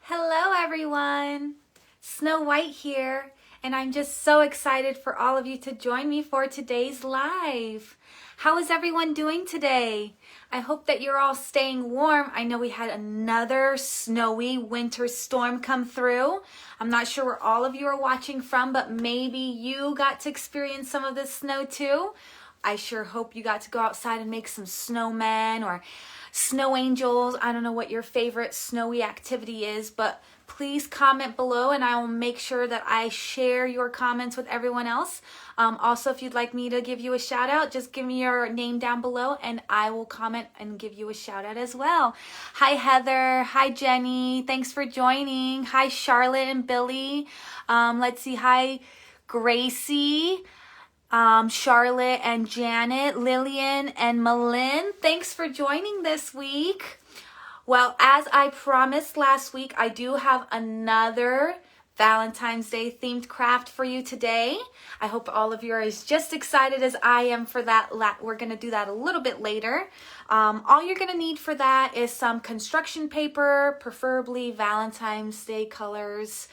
Hello everyone, Snow White here, and I'm just so excited for all of you to join me for today's live. How is everyone doing today? I hope that you're all staying warm. I know we had another snowy winter storm come through. I'm not sure where all of you are watching from, but maybe you got to experience some of this snow too. I sure hope you got to go outside and make some snowmen or snow angels. I don't know what your favorite snowy activity is, but please comment below and I will make sure that I share your comments with everyone else. Also, if you'd like me to give you a shout out, just give me your name down below and I will comment and give you a shout out as well. Hi Heather, hi Jenny, thanks for joining. Hi Charlotte and Billy. Let's see, hi Gracie. Charlotte and Janet, Lillian and Malin, thanks for joining this week. Well, as I promised last week, I do have another Valentine's Day themed craft for you today. I hope all of you are just excited as I am for that. We're going to do that a little bit later. All you're going to need for that is some construction paper, preferably Valentine's Day colors,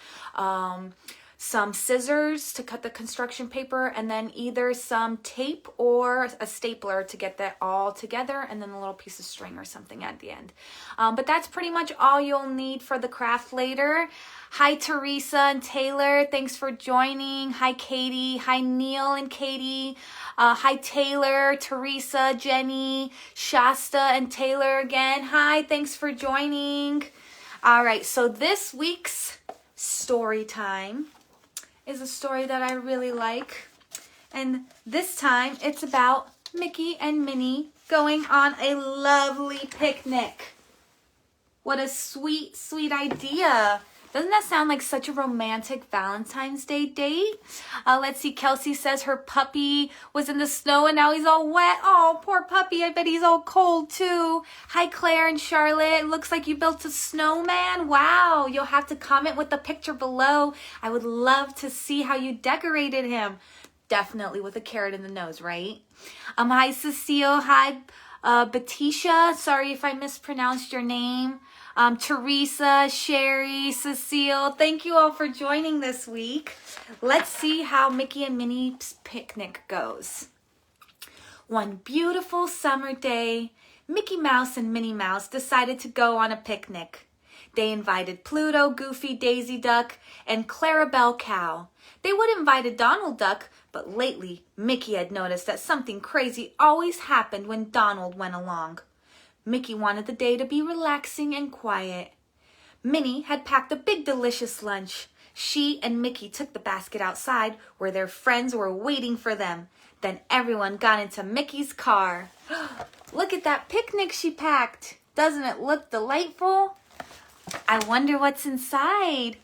some scissors to cut the construction paper, and then either some tape or a stapler to get that all together, and then a little piece of string or something at the end. But that's pretty much all you'll need for the craft later. Hi Teresa and Taylor, thanks for joining. Hi Katie, hi Neil and Katie. Hi Taylor, Teresa, Jenny, Shasta and Taylor again. Hi, thanks for joining. All right, so this week's story time is a story that I really like. And this time it's about Mickey and Minnie going on a lovely picnic. What a sweet, sweet idea. Doesn't that sound like such a romantic Valentine's Day date? Let's see, Kelsey says her puppy was in the snow and now he's all wet. Oh, poor puppy. I bet he's all cold too. Hi, Claire and Charlotte. Looks like you built a snowman. Wow. You'll have to comment with the picture below. I would love to see how you decorated him. Definitely with a carrot in the nose, right? Hi, Cecile. Hi, Batisha. Sorry if I mispronounced your name. Teresa, Sherry, Cecile, thank you all for joining this week. Let's see how Mickey and Minnie's picnic goes. One beautiful summer day, Mickey Mouse and Minnie Mouse decided to go on a picnic. They invited Pluto, Goofy, Daisy Duck, and Clarabelle Cow. They would have invited Donald Duck, but lately Mickey had noticed that something crazy always happened when Donald went along. Mickey wanted the day to be relaxing and quiet. Minnie had packed a big delicious lunch. She and Mickey took the basket outside where their friends were waiting for them. Then everyone got into Mickey's car. Look at that picnic she packed. Doesn't it look delightful? I wonder what's inside.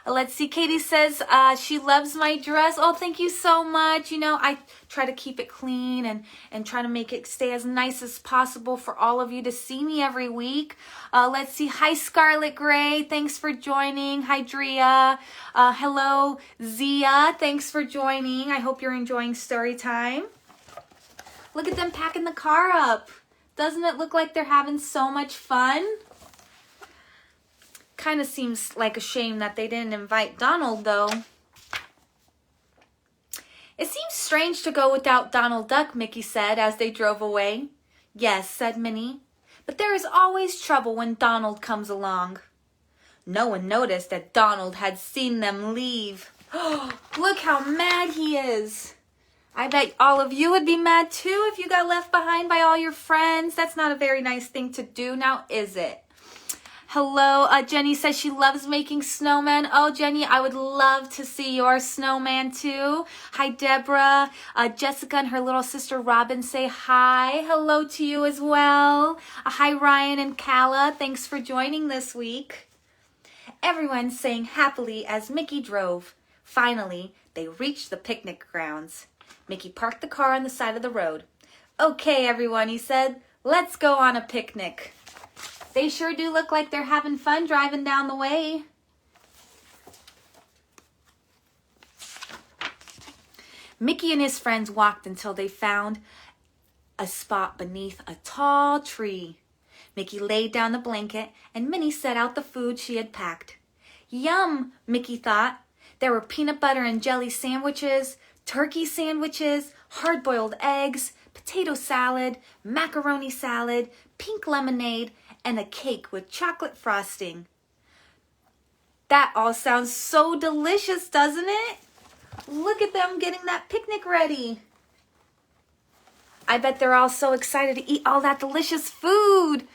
Let's see, Katie says she loves my dress. Oh, thank you so much. You know, I try to keep it clean and try to make it stay as nice as possible for all of you to see me every week. Let's see. Hi, Scarlet Gray. Thanks for joining. Hi, Drea. Hello, Zia. Thanks for joining. I hope you're enjoying story time. Look at them packing the car up. Doesn't it look like they're having so much fun? Kind of seems like a shame that they didn't invite Donald, though. It seems strange to go without Donald Duck, Mickey said as they drove away. Yes, said Minnie, but there is always trouble when Donald comes along. No one noticed that Donald had seen them leave. Look how mad he is. I bet all of you would be mad too if you got left behind by all your friends. That's not a very nice thing to do now, is it? Hello, Jenny says she loves making snowmen. Oh, Jenny, I would love to see your snowman too. Hi, Deborah. Jessica and her little sister Robin say hi. Hello to you as well. Hi, Ryan and Kala. Thanks for joining this week. Everyone sang happily as Mickey drove. Finally, they reached the picnic grounds. Mickey parked the car on the side of the road. Okay, everyone, he said, let's go on a picnic. They sure do look like they're having fun driving down the way. Mickey and his friends walked until they found a spot beneath a tall tree. Mickey laid down the blanket and Minnie set out the food she had packed. Yum, Mickey thought. There were peanut butter and jelly sandwiches, turkey sandwiches, hard-boiled eggs, potato salad, macaroni salad, pink lemonade, and a cake with chocolate frosting. That all sounds so delicious, doesn't it? Look at them getting that picnic ready. I bet they're all so excited to eat all that delicious food.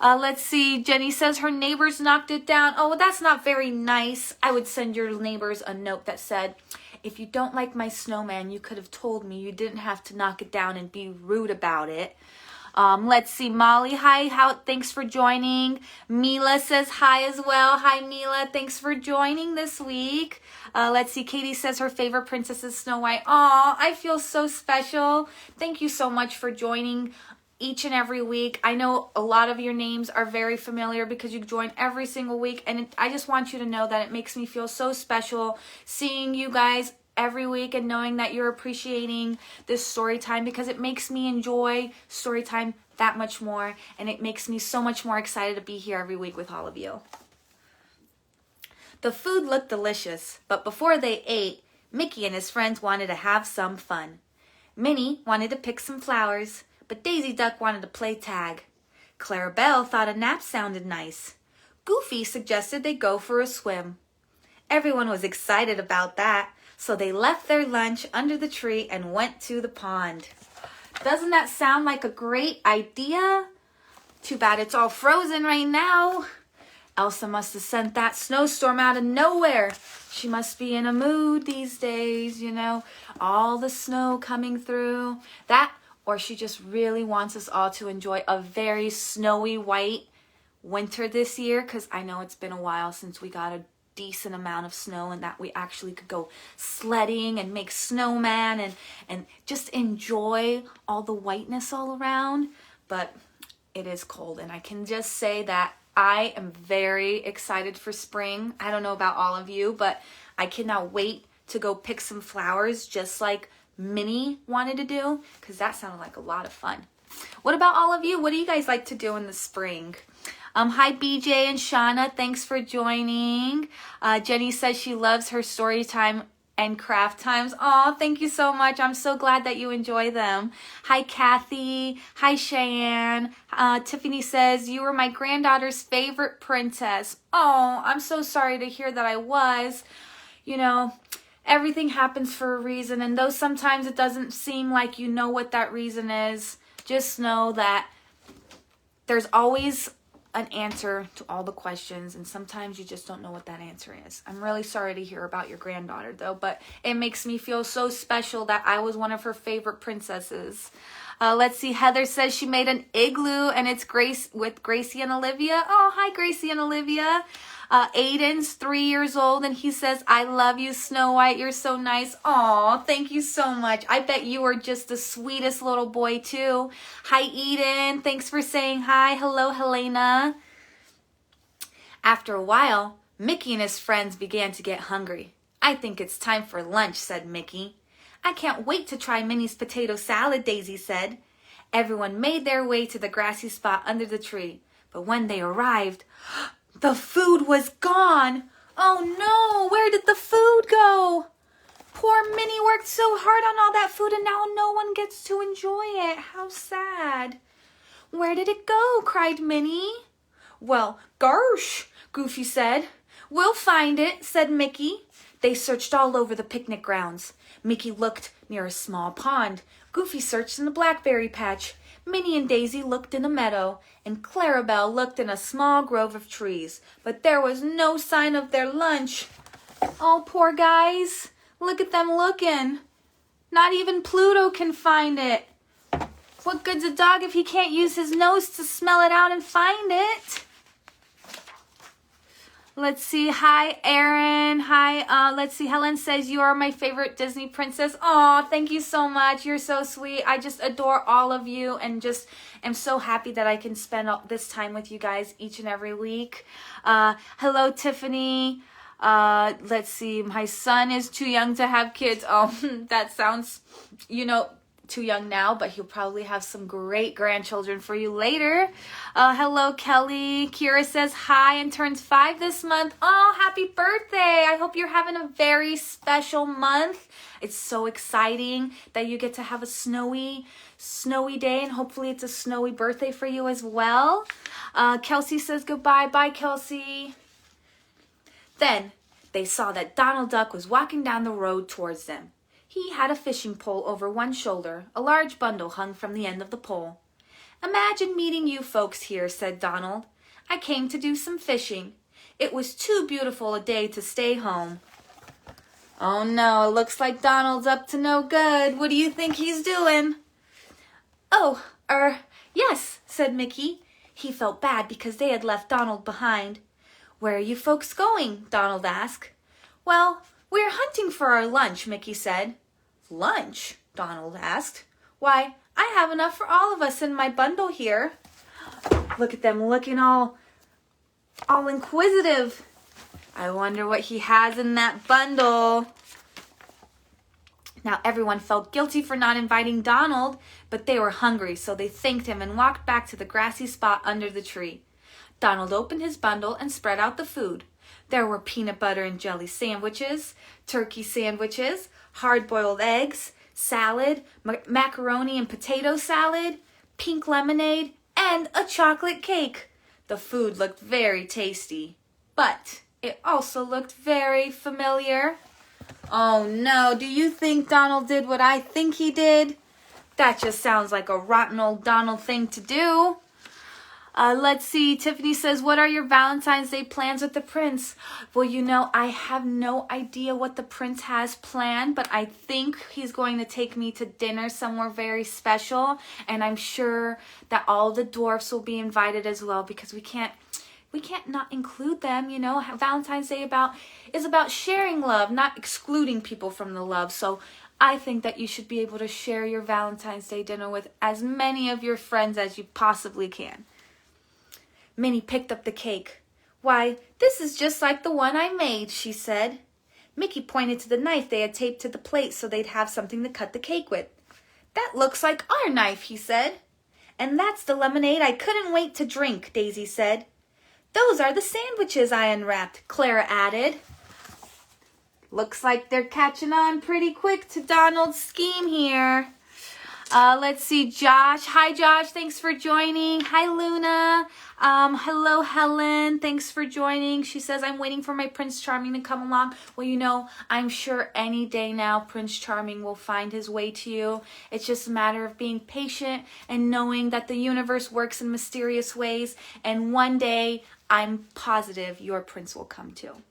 Let's see. Jenny says her neighbors knocked it down. Oh, well, that's not very nice. I would send your neighbors a note that said, if you don't like my snowman, you could have told me. You didn't have to knock it down and be rude about it. Let's see. Molly, hi. Thanks for joining. Mila says hi as well. Hi, Mila. Thanks for joining this week. Let's see. Katie says her favorite princess is Snow White. Aw, I feel so special. Thank you so much for joining each and every week. I know a lot of your names are very familiar because you join every single week. And I just want you to know that it makes me feel so special seeing you guys every week and knowing that you're appreciating this story time, because it makes me enjoy story time that much more, and it makes me so much more excited to be here every week with all of you. The food looked delicious, but before they ate, Mickey and his friends wanted to have some fun. Minnie wanted to pick some flowers, but Daisy Duck wanted to play tag. Clarabelle thought a nap sounded nice. Goofy suggested they go for a swim. Everyone was excited about that, so they left their lunch under the tree and went to the pond. Doesn't that sound like a great idea? Too bad it's all frozen right now. Elsa must have sent that snowstorm out of nowhere. She must be in a mood these days, you know, all the snow coming through. That, or she just really wants us all to enjoy a very snowy white winter this year, because I know it's been a while since we got a decent amount of snow and that we actually could go sledding and make snowman and just enjoy all the whiteness all around. But it is cold, and I can just say that I am very excited for spring. I don't know about all of you, but I cannot wait to go pick some flowers just like Minnie wanted to do, because that sounded like a lot of fun. What about all of you? What do you guys like to do in the spring? Hi, BJ and Shauna. Thanks for joining. Jenny says she loves her story time and craft times. Aw, thank you so much. I'm so glad that you enjoy them. Hi, Kathy. Hi, Cheyenne. Tiffany says, you were my granddaughter's favorite princess. Oh, I'm so sorry to hear that I was. You know, everything happens for a reason, and though sometimes it doesn't seem like you know what that reason is, just know that there's always an answer to all the questions, and sometimes you just don't know what that answer is. I'm really sorry to hear about your granddaughter though, but it makes me feel so special that I was one of her favorite princesses. Let's see, Heather says she made an igloo and it's with Gracie and Olivia. Oh, hi Gracie and Olivia. Aiden's 3 years old and he says, I love you, Snow White. You're so nice. Aw, thank you so much. I bet you are just the sweetest little boy too. Hi, Eden. Thanks for saying hi. Hello, Helena. After a while, Mickey and his friends began to get hungry. I think it's time for lunch, said Mickey. I can't wait to try Minnie's potato salad, Daisy said. Everyone made their way to the grassy spot under the tree. But when they arrived, the food was gone. Oh no, where did the food go? Poor Minnie worked so hard on all that food and now no one gets to enjoy it. How sad. Where did it go? Cried Minnie. Well, gosh, Goofy said. We'll find it, said Mickey. They searched all over the picnic grounds. Mickey looked near a small pond. Goofy searched in the blackberry patch. Minnie and Daisy looked in a meadow, and Clarabelle looked in a small grove of trees. But there was no sign of their lunch. Oh, poor guys. Look at them looking. Not even Pluto can find it. What good's a dog if he can't use his nose to smell it out and find it? Let's see. Hi, Erin. Hi. Let's see. Helen says, you are my favorite Disney princess. Aw, thank you so much. You're so sweet. I just adore all of you and just am so happy that I can spend all this time with you guys each and every week. Hello, Tiffany. Let's see. My son is too young to have kids. Oh, that sounds, you know, too young now, but he'll probably have some great grandchildren for you later. Hello, Kelly. Kira says hi and turns 5 this month. Oh, happy birthday. I hope you're having a very special month. It's so exciting that you get to have a snowy day, and hopefully it's a snowy birthday for you as well. Kelsey says goodbye. Bye, Kelsey. Then they saw that Donald Duck was walking down the road towards them. He had a fishing pole over one shoulder. A large bundle hung from the end of the pole. "Imagine meeting you folks here," said Donald. "I came to do some fishing. It was too beautiful a day to stay home." Oh no, it looks like Donald's up to no good. What do you think he's doing? "Oh, yes," said Mickey. He felt bad because they had left Donald behind. "Where are you folks going?" Donald asked. "Well, we're hunting for our lunch," Mickey said. "Lunch?" Donald asked. "Why, I have enough for all of us in my bundle here." Look at them looking all inquisitive. I wonder what he has in that bundle. Now everyone felt guilty for not inviting Donald, but they were hungry, so they thanked him and walked back to the grassy spot under the tree. Donald opened his bundle and spread out the food. There were peanut butter and jelly sandwiches, turkey sandwiches, hard-boiled eggs, salad, macaroni and potato salad, pink lemonade, and a chocolate cake. The food looked very tasty, but it also looked very familiar. Oh no, do you think Donald did what I think he did? That just sounds like a rotten old Donald thing to do. Let's see, Tiffany says, "What are your Valentine's Day plans with the prince?" Well, you know, I have no idea what the prince has planned, but I think he's going to take me to dinner somewhere very special, and I'm sure that all the dwarfs will be invited as well, because we can't not include them, you know. Valentine's Day is about sharing love, not excluding people from the love. So I think that you should be able to share your Valentine's Day dinner with as many of your friends as you possibly can. Minnie picked up the cake. "Why, this is just like the one I made," she said. Mickey pointed to the knife they had taped to the plate so they'd have something to cut the cake with. "That looks like our knife," he said. "And that's the lemonade I couldn't wait to drink," Daisy said. "Those are the sandwiches I unwrapped," Clara added. Looks like they're catching on pretty quick to Donald's scheme here. Let's see, Josh. Hi, Josh. Thanks for joining. Hi, Luna. Hello, Helen. Thanks for joining. She says, "I'm waiting for my Prince Charming to come along." Well, you know, I'm sure any day now Prince Charming will find his way to you. It's just a matter of being patient and knowing that the universe works in mysterious ways. And one day, I'm positive your prince will come too.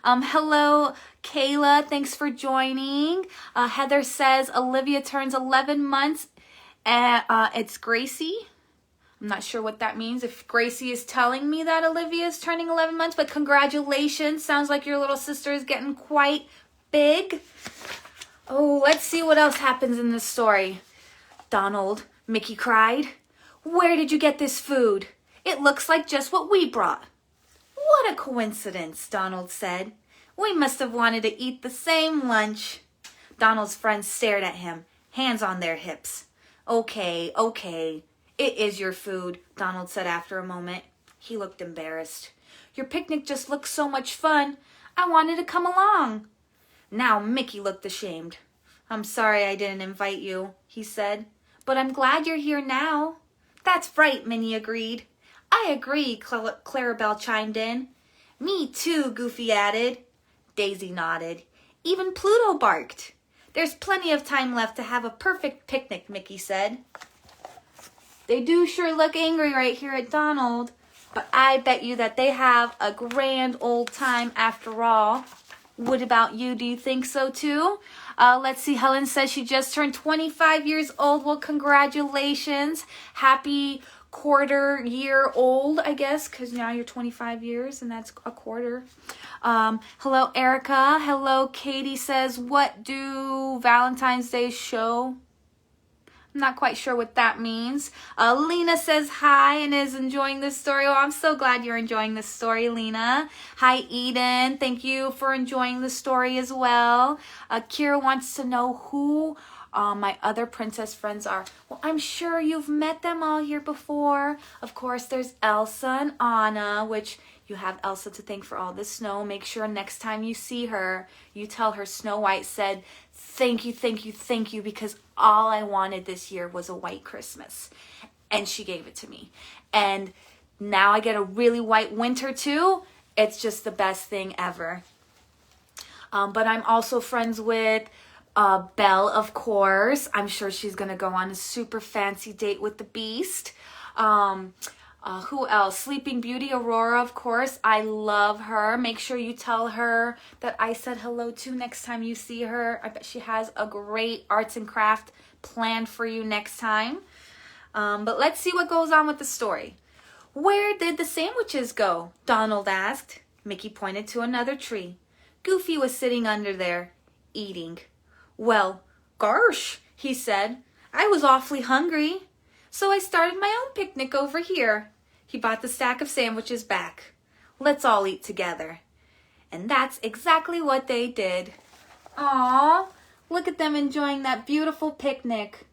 Hello, Kayla. Thanks for joining. Heather says Olivia turns 11 months. It's Gracie. I'm not sure what that means. If Gracie is telling me that Olivia is turning 11 months, but congratulations. Sounds like your little sister is getting quite big. Oh, let's see what else happens in this story. "Donald," Mickey cried, "where did you get this food? It looks like just what we brought." "What a coincidence," Donald said. "We must have wanted to eat the same lunch." Donald's friends stared at him, hands on their hips. Okay. It is your food," Donald said after a moment. He looked embarrassed. "Your picnic just looked so much fun. I wanted to come along." Now Mickey looked ashamed. "I'm sorry I didn't invite you," he said. "But I'm glad you're here now." "That's right," Minnie agreed. "I agree," Clarabelle chimed in. "Me too," Goofy added. Daisy nodded. Even Pluto barked. "There's plenty of time left to have a perfect picnic," Mickey said. They do sure look angry right here at Donald, but I bet you that they have a grand old time after all. What about you? Do you think so too? Let's see. Helen says she just turned 25 years old. Well, congratulations. Happy quarter year old, I guess, because now you're 25 years and that's a quarter. Hello, Erica. Hello, Katie says, "What do Valentine's Day show?" I'm not quite sure what that means. Lena says hi and is enjoying this story. Oh, I'm so glad you're enjoying this story, Lena. Hi, Eden. Thank you for enjoying the story as well. Kira wants to know, who my other princess friends are? Well, I'm sure you've met them all here before. Of course, there's Elsa and Anna, which you have Elsa to thank for all the snow. Make sure next time you see her, you tell her Snow White said, thank you, thank you, thank you, because all I wanted this year was a white Christmas. And she gave it to me. And now I get a really white winter too. It's just the best thing ever. But I'm also friends with Belle, of course. I'm sure she's going to go on a super fancy date with the Beast. Who else? Sleeping Beauty, Aurora, of course. I love her. Make sure you tell her that I said hello to next time you see her. I bet she has a great arts and craft planned for you next time. But let's see what goes on with the story. Where did the sandwiches go? Donald asked. Mickey pointed to another tree. Goofy was sitting under there, eating. Well, gosh, he said. I was awfully hungry, so I started my own picnic over here. He brought the stack of sandwiches back. Let's all eat together. And that's exactly what they did. Aww, look at them enjoying that beautiful picnic.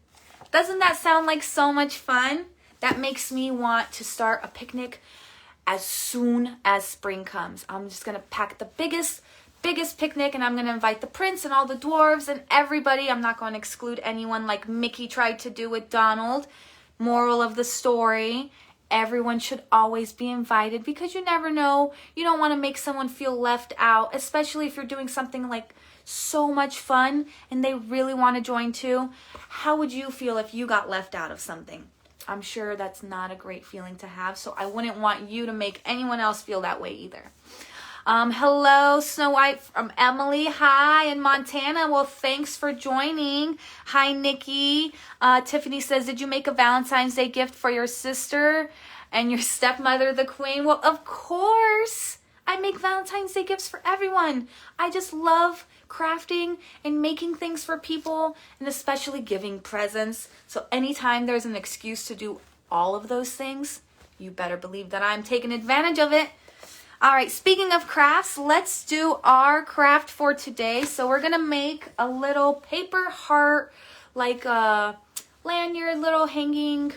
Doesn't that sound like so much fun? That makes me want to start a picnic as soon as spring comes. I'm just going to pack the biggest picnic, and I'm going to invite the prince and all the dwarves and everybody. I'm not going to exclude anyone like Mickey tried to do with Donald. Moral of the story, everyone should always be invited, because you never know. You don't want to make someone feel left out, especially if you're doing something like so much fun and they really want to join too. How would you feel if you got left out of something? I'm sure that's not a great feeling to have, so I wouldn't want you to make anyone else feel that way either. Hello, Snow White from Emily. Hi, in Montana. Well, thanks for joining. Hi, Nikki. Tiffany says, did you make a Valentine's Day gift for your sister and your stepmother, the queen? Well, of course. I make Valentine's Day gifts for everyone. I just love crafting and making things for people, and especially giving presents. So anytime there's an excuse to do all of those things, you better believe that I'm taking advantage of it. All right, speaking of crafts, let's do our craft for today. So we're going to make a little paper heart, like a lanyard, little hanging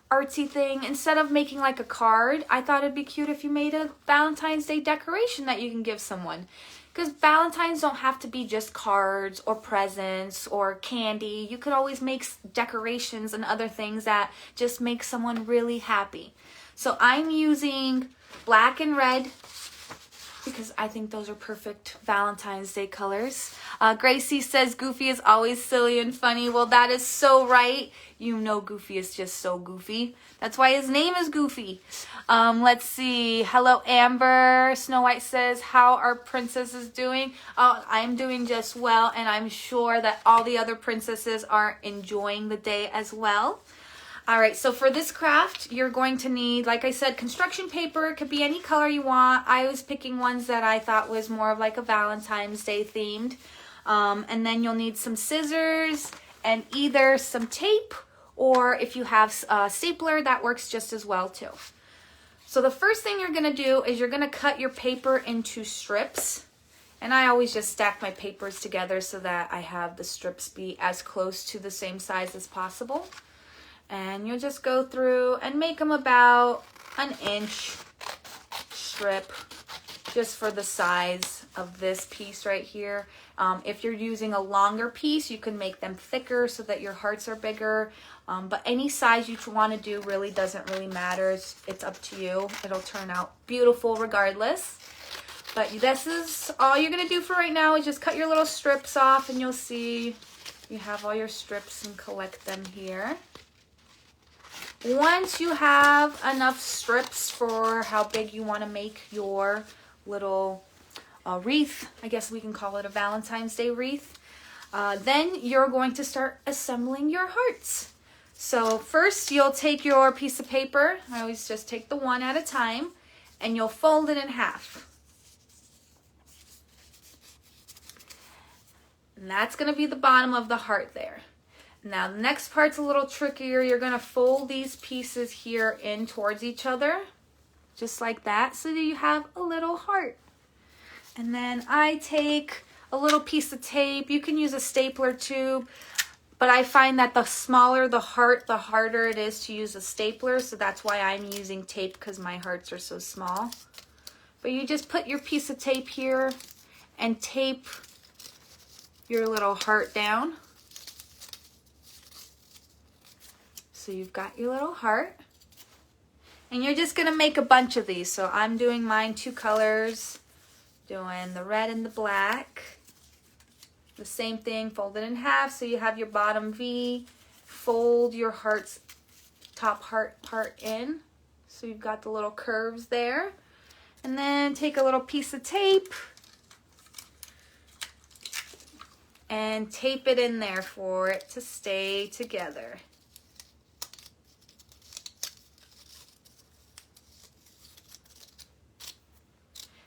artsy thing. Instead of making like a card, I thought it'd be cute if you made a Valentine's Day decoration that you can give someone. Because Valentines don't have to be just cards or presents or candy. You could always make decorations and other things that just make someone really happy. So I'm using black and red because I think those are perfect Valentine's Day colors. Gracie says Goofy is always silly and funny. Well, that is so right. You know Goofy is just so goofy. That's why his name is Goofy. Let's see. Hello, Amber. Snow White says, how are princesses doing? Oh, I'm doing just well, and I'm sure that all the other princesses are enjoying the day as well. All right, so for this craft, you're going to need, like I said, construction paper. It could be any color you want. I was picking ones that I thought was more of like a Valentine's Day themed. And then you'll need some scissors and either some tape, or if you have a stapler, that works just as well too. So the first thing you're going to do is you're going to cut your paper into strips. And I always just stack my papers together so that I have the strips be as close to the same size as possible. And you'll just go through and make them about an inch strip just for the size of this piece right here. If you're using a longer piece, you can make them thicker so that your hearts are bigger. But any size you want to do really doesn't really matter. It's up to you. It'll turn out beautiful regardless. But this is all you're going to do for right now, is just cut your little strips off, and you'll see you have all your strips and collect them here. Once you have enough strips for how big you want to make your little wreath, I guess we can call it a Valentine's Day wreath, then you're going to start assembling your hearts. So first you'll take your piece of paper, I always just take the one at a time, and you'll fold it in half. And that's going to be the bottom of the heart there. Now the next part's a little trickier. You're going to fold these pieces here in towards each other, just like that, so that you have a little heart. And then I take a little piece of tape. You can use a stapler tube. But I find that the smaller the heart, the harder it is to use a stapler. So that's why I'm using tape, because my hearts are so small. But you just put your piece of tape here and tape your little heart down. So you've got your little heart. And you're just going to make a bunch of these. So I'm doing mine 2 colors. Doing the red and the black. The same thing, fold it in half so you have your bottom V. Fold your heart's top heart part in. So you've got the little curves there. And then take a little piece of tape and tape it in there for it to stay together.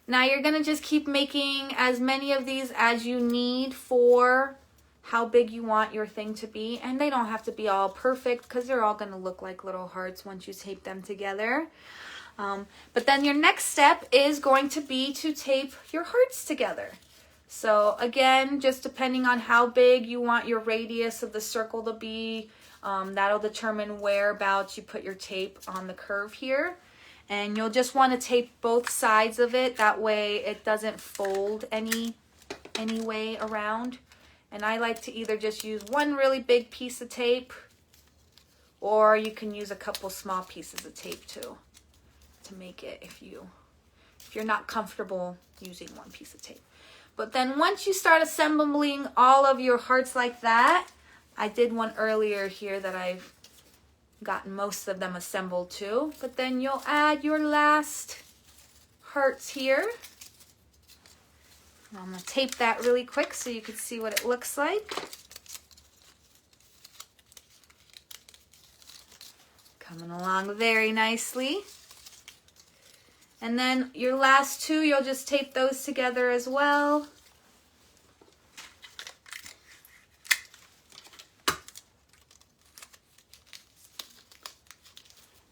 Now you're going to just keep making as many of these as you need for how big you want your thing to be. And they don't have to be all perfect because they're all going to look like little hearts once you tape them together. But then your next step is going to be to tape your hearts together. So again, just depending on how big you want your radius of the circle to be, that'll determine whereabouts you put your tape on the curve here. And you'll just want to tape both sides of it. That way it doesn't fold any way around. And I like to either just use one really big piece of tape, or you can use a couple small pieces of tape too to make it if you're not comfortable using one piece of tape. But then once you start assembling all of your hearts like that, I did one earlier here that I've gotten most of them assembled too, but then you'll add your last hearts here. I'm going to tape that really quick so you can see what it looks like. Coming along very nicely. And then your last 2, you'll just tape those together as well.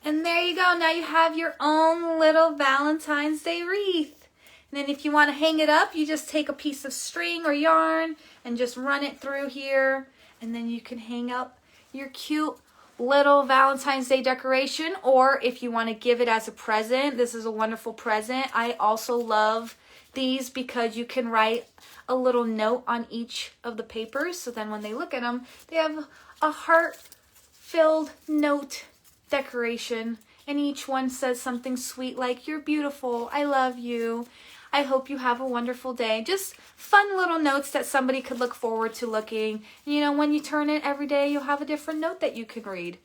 And there you go. Now you have your own little Valentine's Day wreath. And then if you want to hang it up, you just take a piece of string or yarn and just run it through here. And then you can hang up your cute little Valentine's Day decoration. Or if you want to give it as a present, this is a wonderful present. I also love these because you can write a little note on each of the papers. So then when they look at them, they have a heart-filled note decoration, and each one says something sweet like, "You're beautiful, I love you, I hope you have a wonderful day." Just fun little notes that somebody could look forward to looking. You know, when you turn it every day, you'll have a different note that you can read.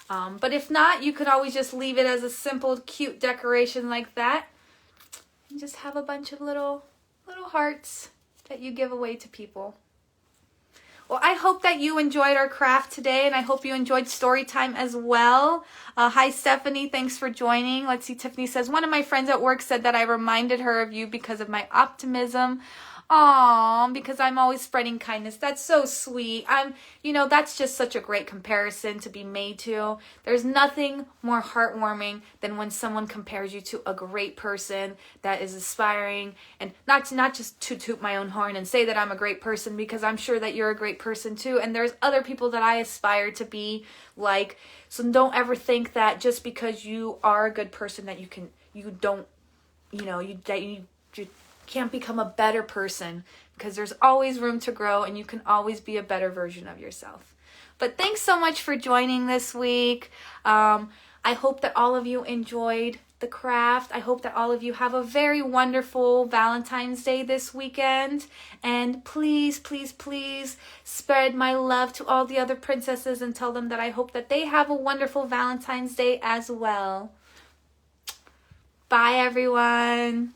But if not, you could always just leave it as a simple, cute decoration like that. And just have a bunch of little hearts that you give away to people. Well, I hope that you enjoyed our craft today, and I hope you enjoyed story time as well. Hi, Stephanie. Thanks for joining. Let's see. Tiffany says, one of my friends at work said that I reminded her of you because of my optimism. Aw, because I'm always spreading kindness. That's so sweet. That's just such a great comparison to be made to. There's nothing more heartwarming than when someone compares you to a great person that is aspiring, and not just to toot my own horn and say that I'm a great person, because I'm sure that you're a great person too. And there's other people that I aspire to be like. So don't ever think that just because you are a good person that you can't become a better person, because there's always room to grow and you can always be a better version of yourself. But thanks so much for joining this week. I hope that all of you enjoyed the craft. I hope that all of you have a very wonderful Valentine's Day this weekend. And please, please, please spread my love to all the other princesses and tell them that I hope that they have a wonderful Valentine's Day as well. Bye, everyone.